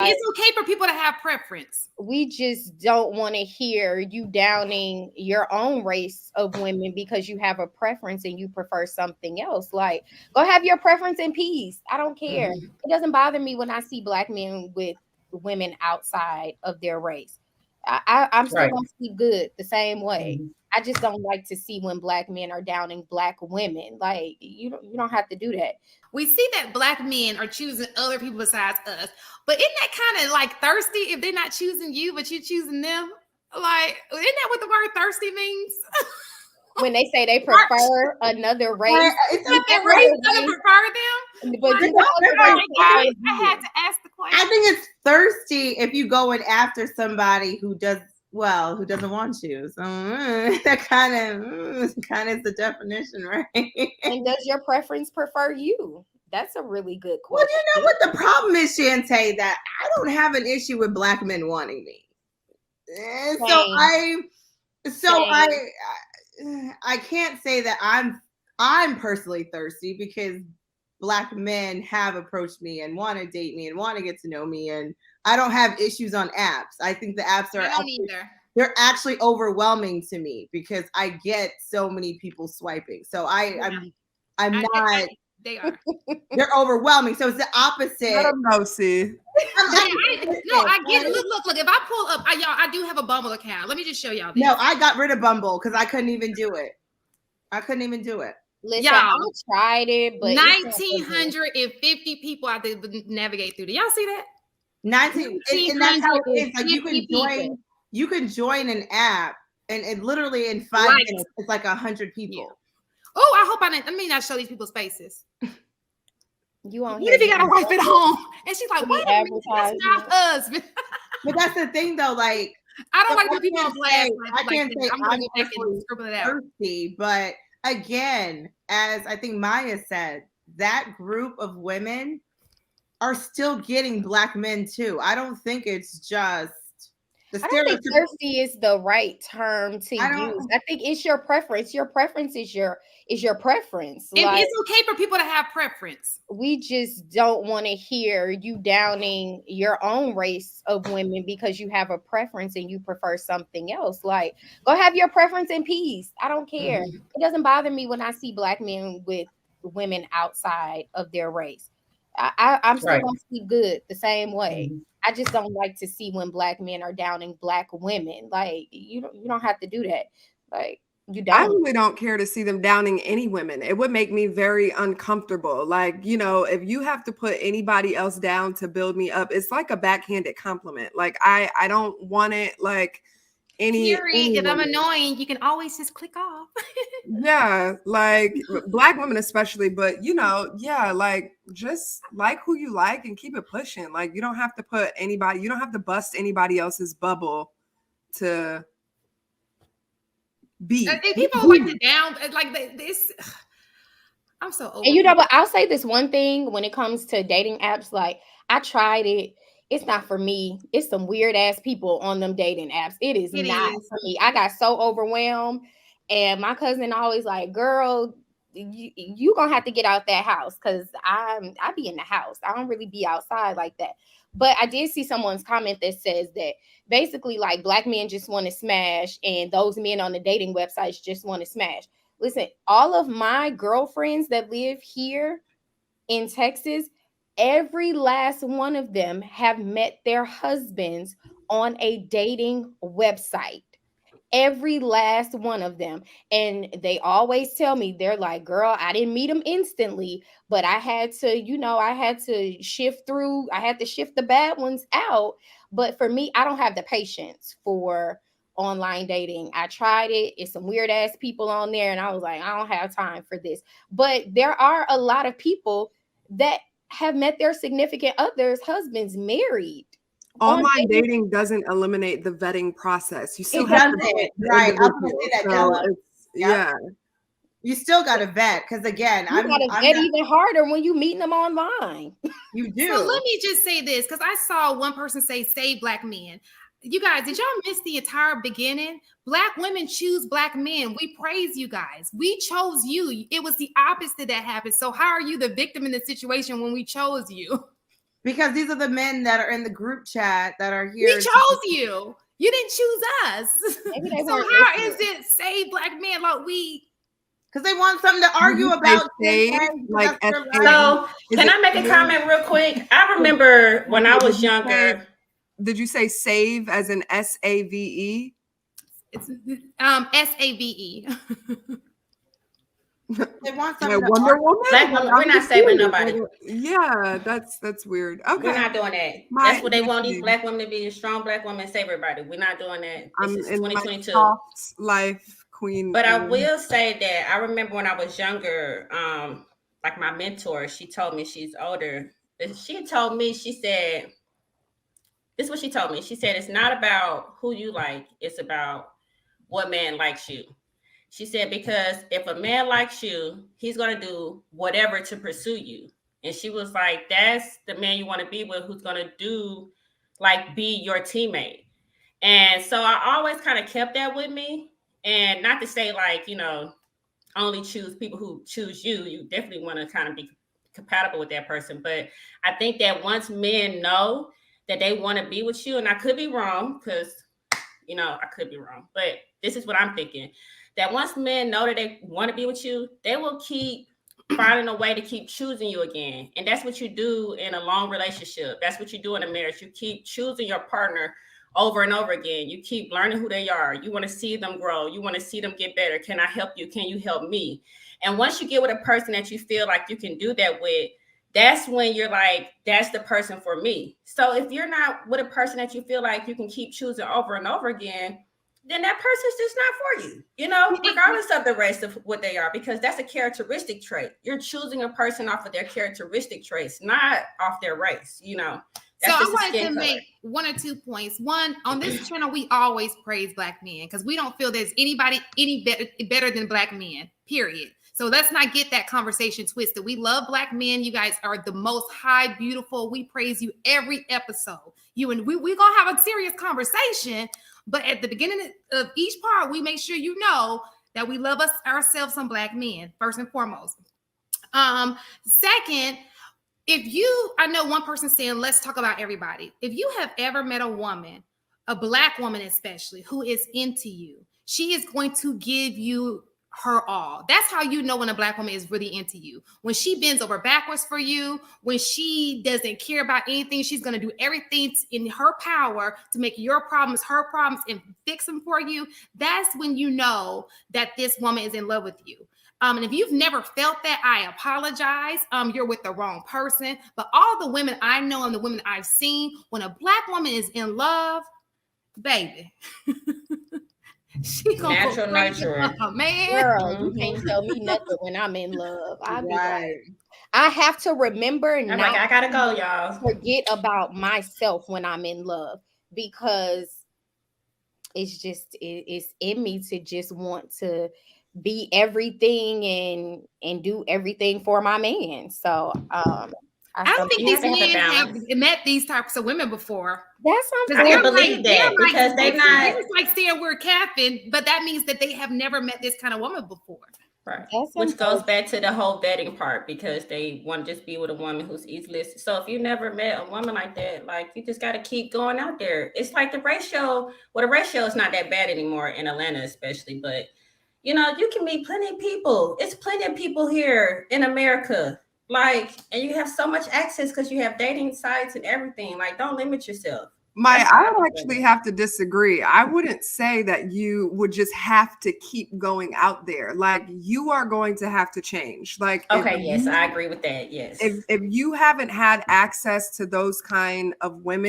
it's okay for people to have preference. We just don't want to hear you downing your own race of women because you have a preference and you prefer something else. Like, go have your preference in peace. I don't care. It doesn't bother me when I see black men with women outside of their race. I'm still gonna sleep good the same way. I just don't like to see when black men are downing black women. Like, you don't have to do that. We see that black men are choosing other people besides us, but isn't that kind of like thirsty if they're not choosing you, but you're choosing them? Like, isn't that what the word thirsty means? When they say they prefer another race, that race doesn't prefer them. But I had to ask the question. I think it's thirsty if you going after somebody who doesn't want you. So that kind of is the definition, right? And does your preference prefer you? That's a really good question. Well, you know what the problem is, Shantae, that I don't have an issue with black men wanting me. I can't say that I'm personally thirsty, because black men have approached me and want to date me and want to get to know me, and I don't have issues on apps. I think the apps are they're actually overwhelming to me because I get so many people swiping. So I'm not. They are. They're overwhelming. So it's the opposite. I don't know, see. No, I get it. Look. If I pull up, I do have a Bumble account. Let me just show y'all this. No, I got rid of Bumble because I couldn't even do it. Listen, I tried it, but 1,950 people out there navigate through. Do y'all see that? 19, and that's how it is. Like you can join an app, and literally in 5 minutes, it's like 100 people. Yeah. Oh, I hope I may not show these people's faces. You on? What if you got a wife at home? And she's like, "Wait a minute, that's not husband." But that's the thing, though. Like, I don't like when people on blast. I can't say I'm thirsty, but again, as I think Maya said, that group of women are still getting black men too. I don't think it's just the I don't think thirsty is the right term to use. I think it's your preference. Your preference is your preference. And it's okay for people to have preference. We just don't want to hear you downing your own race of women because you have a preference and you prefer something else. Like, go have your preference in peace. I don't care. It doesn't bother me when I see black men with women outside of their race. I'm still gonna sleep good the same way. I just don't like to see when black men are downing black women. Like, you don't have to do that. Like, you don't. I really don't care to see them downing any women. It would make me very uncomfortable. Like, if you have to put anybody else down to build me up, it's like a backhanded compliment. Like, I don't want it. Like, if I'm annoying, you can always just click off. Yeah, like black women especially, but like just like who you like and keep it pushing. Like, you don't have to you don't have to bust anybody else's bubble to be. People like to down like this. I'm so over. And but I'll say this one thing when it comes to dating apps. Like, I tried it. It's not for me. It's some weird ass people on them dating apps. It is not for me. I got so overwhelmed, and my cousin always like, "Girl, you gonna have to get out that house," because I be in the house. I don't really be outside like that. But I did see someone's comment that says that basically, like, black men just want to smash, and those men on the dating websites just want to smash. Listen, all of my girlfriends that live here in Texas, every last one of them have met their husbands on a dating website. Every last one of them. And they always tell me, they're like, "Girl, I didn't meet them instantly, but I had to shift through. I had to shift the bad ones out. But for me, I don't have the patience for online dating. I tried it. It's some weird ass people on there. And I was like, I don't have time for this. But there are a lot of people that have met their significant others, husbands, married. Online dating doesn't eliminate the vetting process. You still have to, right? I was gonna say that. You still got to vet, because again, you got to vet even harder when you meeting them online. You do. So let me just say this, because I saw one person say, "Save black men." You guys, did y'all miss the entire beginning? Black women choose black men. We praise you guys. We chose you. It was the opposite that happened. So how are you the victim in the situation when we chose you? Because these are the men that are in the group chat that are here. We chose you. You didn't choose us. So how is it save black men like we? Because they want something to argue about. Like, so can I make a comment real quick? I remember when I was younger. Did you say save as in SAVE? It's SAVE. They want something. Wonder Woman. Black woman, we're not saving nobody. Yeah, that's weird. Okay, we're not doing that. That's what they want these black women to be, a strong black woman, save everybody. We're not doing that. This is 2022. Life queen. But I will say that I remember when I was younger, like my mentor, she told me, she's older. She told me, she said, this is what she told me. She said, it's not about who you like, it's about what man likes you. She said, because if a man likes you, he's going to do whatever to pursue you. And she was like, that's the man you want to be with, who's going to do, like, be your teammate. And so I always kind of kept that with me. And not to say, like, you know, only choose people who choose you. You definitely want to kind of be compatible with that person. But I think that once men know that they want to be with you, and I could be wrong, because, you know, I could be wrong, but this is what I'm thinking. That once men know that they want to be with you, they will keep finding a way to keep choosing you again. And that's what you do in a long relationship. That's what you do in a marriage. You keep choosing your partner over and over again. You keep learning who they are. You want to see them grow. You want to see them get better. Can I help you? Can you help me? And once you get with a person that you feel like you can do that with, that's when you're like, that's the person for me. So if you're not with a person that you feel like you can keep choosing over and over again, then that person's just not for you, you know, regardless of the race of what they are, because that's a characteristic trait. You're choosing a person off of their characteristic traits, not off their race, you know. So I wanted to make 1 or 2 points. One, on this channel, we always praise black men because we don't feel there's anybody any better than black men, period. So let's not get that conversation twisted. We love black men. You guys are the most high, beautiful. We praise you every episode. You and we're going to have a serious conversation. But at the beginning of each part, we make sure you know that we love ourselves some black men, first and foremost. Second, I know one person saying, let's talk about everybody. If you have ever met a woman, a black woman especially, who is into you, she is going to give you her all. That's how you know when a black woman is really into you. When she bends over backwards for you, when she doesn't care about anything, she's going to do everything in her power to make your problems her problems and fix them for you. That's when you know that this woman is in love with you. And if you've never felt that, I apologize. You're with the wrong person. But all the women I know and the women I've seen, when a black woman is in love, baby, she gonna natural nurturing. Man, girl, you can't tell me nothing when I'm in love. I have to remember I gotta go, y'all. Forget about myself when I'm in love, because it's in me to just want to be everything and do everything for my man. So I don't think these men have met these types of women before. That's something I can't believe that, because they're not. It's like saying we're capping, but that means that they have never met this kind of woman before. Right. Which goes back to the whole vetting part, because they want to just be with a woman who's easily. So if you never met a woman like that, like, you just got to keep going out there. It's like the ratio. Well, the ratio is not that bad anymore in Atlanta, especially, but you know, you can meet plenty of people. It's plenty of people here in America. Like, and you have so much access because you have dating sites and everything. Like, don't limit yourself. I would actually have to disagree. I wouldn't say that you would just have to keep going out there. Like, you are going to have to change. Like, okay, yes, I agree with that. Yes. If you haven't had access to those kind of women,